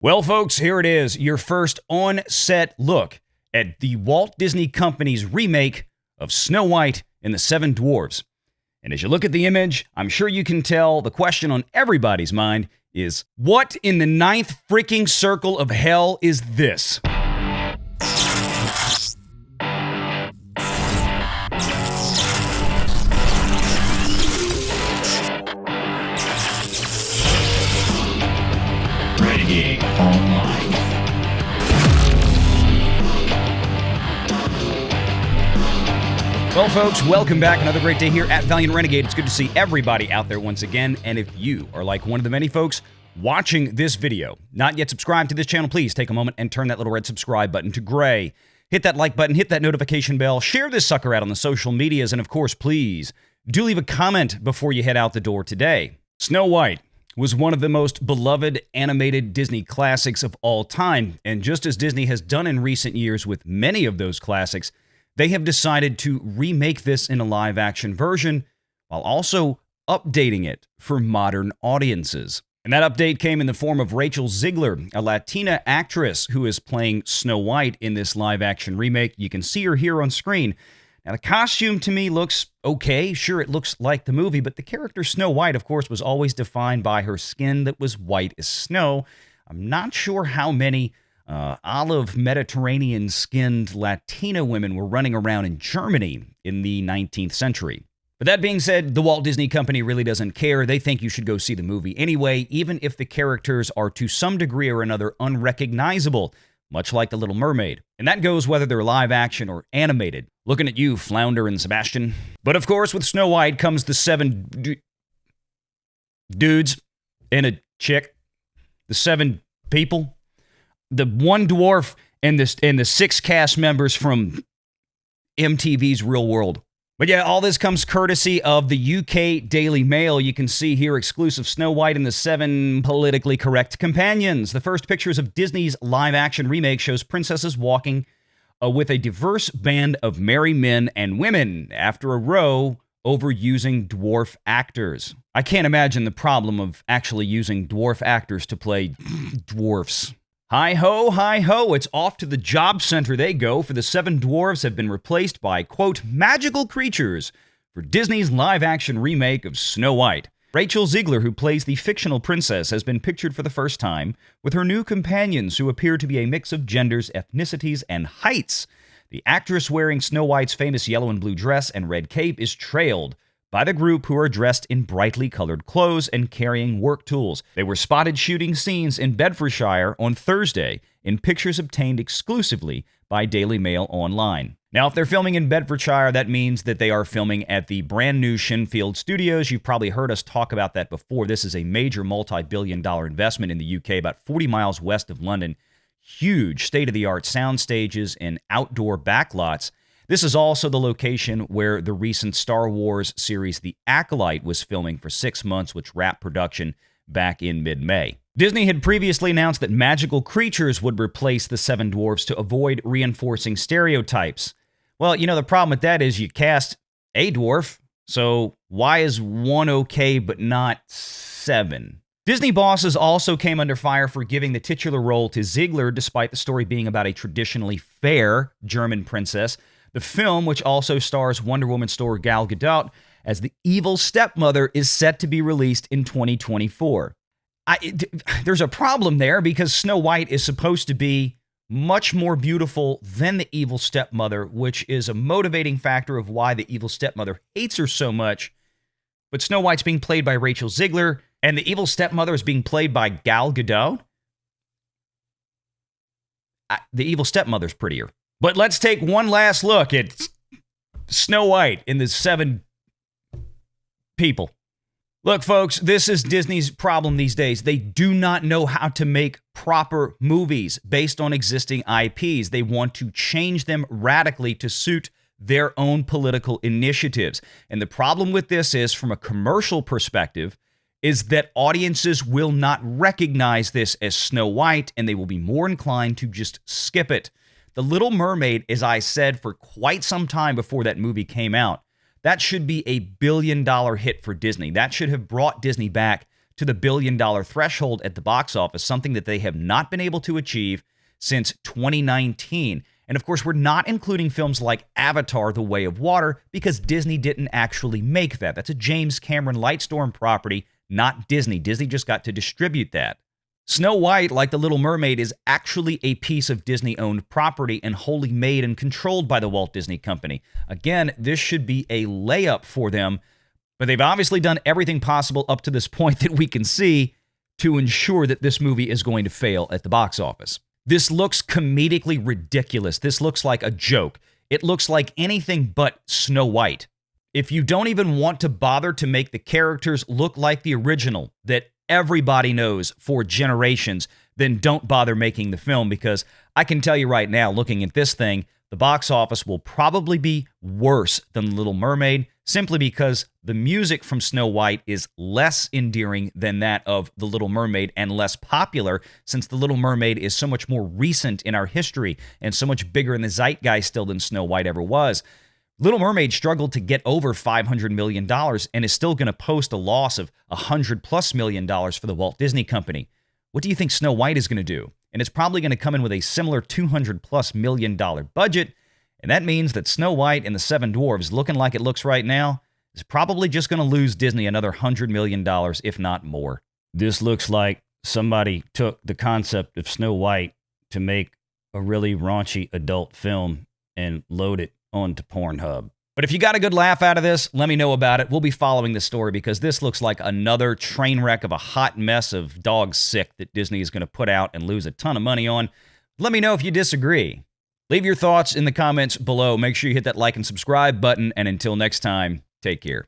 Well, folks, here it is, your first on-set look at the Walt Disney Company's remake of Snow White and the Seven Dwarfs. And as you look at the image, I'm sure you can tell the question on everybody's mind is, what in the ninth freaking circle of hell is this? Renegade Online. Well, folks, welcome back. Another great day here at Valiant Renegade. It's good to see everybody out there once again. And if you are like one of the many folks watching this video, not yet subscribed to this channel, please take a moment and turn that little red subscribe button to gray. Hit that like button, hit that notification bell, share this sucker out on the social medias, and of course, please do leave a comment before you head out the door today. Snow White was one of the most beloved animated Disney classics of all time, and just as Disney has done in recent years with many of those classics, they have decided to remake this in a live-action version while also updating it for modern audiences. And that update came in the form of Rachel Zegler, a Latina actress who is playing Snow White in this live-action remake. You can see her here on screen. Now, the costume to me looks okay. Sure, it looks like the movie, but the character Snow White, of course, was always defined by her skin that was white as snow. I'm not sure how many olive Mediterranean-skinned Latina women were running around in Germany in the 19th century. But that being said, the Walt Disney Company really doesn't care. They think you should go see the movie anyway, even if the characters are to some degree or another unrecognizable, much like the Little Mermaid. And that goes whether they're live action or animated. Looking at you, Flounder and Sebastian. But of course, with Snow White comes the seven dudes and a chick. The seven people. The one dwarf and the six cast members from MTV's Real World. But yeah, all this comes courtesy of the UK Daily Mail. You can see here exclusive Snow White and the seven politically correct companions. The first pictures of Disney's live-action remake shows princesses walking with a diverse band of merry men and women after a row over using dwarf actors. I can't imagine the problem of actually using dwarf actors to play dwarfs. Hi ho, it's off to the job center they go, for the seven dwarves have been replaced by, quote, magical creatures for Disney's live-action remake of Snow White. Rachel Zegler, who plays the fictional princess, has been pictured for the first time with her new companions, who appear to be a mix of genders, ethnicities, and heights. The actress wearing Snow White's famous yellow and blue dress and red cape is trailed by the group, who are dressed in brightly colored clothes and carrying work tools. They were spotted shooting scenes in Bedfordshire on Thursday in pictures obtained exclusively by Daily Mail Online. Now, if they're filming in Bedfordshire, that means that they are filming at the brand new Shinfield Studios. You've probably heard us talk about that before. This is a major multi-billion-dollar investment in the UK, about 40 miles west of London. Huge state-of-the-art sound stages and outdoor backlots. This is also the location where the recent Star Wars series The Acolyte was filming for 6 months, which wrapped production back in mid-May. Disney had previously announced that magical creatures would replace the seven dwarfs to avoid reinforcing stereotypes. Well, you know, the problem with that is you cast a dwarf, so why is one okay but not seven? Disney bosses also came under fire for giving the titular role to Zegler, despite the story being about a traditionally fair German princess. The film, which also stars Wonder Woman star Gal Gadot as the evil stepmother, is set to be released in 2024. There's a problem there, because Snow White is supposed to be much more beautiful than the evil stepmother, which is a motivating factor of why the evil stepmother hates her so much. But Snow White's being played by Rachel Zegler, and the evil stepmother is being played by Gal Gadot. The evil stepmother's prettier. But let's take one last look at Snow White and the seven people. Look, folks, this is Disney's problem these days. They do not know how to make proper movies based on existing IPs. They want to change them radically to suit their own political initiatives. And the problem with this is, from a commercial perspective, is that audiences will not recognize this as Snow White, and they will be more inclined to just skip it. The Little Mermaid, as I said for quite some time before that movie came out, that should be a billion-dollar hit for Disney. That should have brought Disney back to the billion-dollar threshold at the box office, something that they have not been able to achieve since 2019. And of course, we're not including films like Avatar: The Way of Water because Disney didn't actually make that. That's a James Cameron Lightstorm property, not Disney. Disney just got to distribute that. Snow White, like The Little Mermaid, is actually a piece of Disney-owned property and wholly made and controlled by the Walt Disney Company. Again, this should be a layup for them, but they've obviously done everything possible up to this point that we can see to ensure that this movie is going to fail at the box office. This looks comedically ridiculous. This looks like a joke. It looks like anything but Snow White. If you don't even want to bother to make the characters look like the original that everybody knows for generations, then don't bother making the film, because I can tell you right now, looking at this thing, the box office will probably be worse than Little Mermaid, simply because the music from Snow White is less endearing than that of The Little Mermaid and less popular, since The Little Mermaid is so much more recent in our history and so much bigger in the zeitgeist still than Snow White ever was. Little Mermaid struggled to get over $500 million and is still going to post a loss of $100+ million for the Walt Disney Company. What do you think Snow White is going to do? And it's probably going to come in with a similar $200+ million budget, and that means that Snow White and the Seven Dwarfs, looking like it looks right now, is probably just going to lose Disney another $100 million, if not more. This looks like somebody took the concept of Snow White to make a really raunchy adult film and load it onto Pornhub. But if you got a good laugh out of this, let me know about it. We'll be following this story because this looks like another train wreck of a hot mess of dog sick that Disney is going to put out and lose a ton of money on. Let me know if you disagree. Leave your thoughts in the comments below. Make sure you hit that like and subscribe button. And until next time, take care.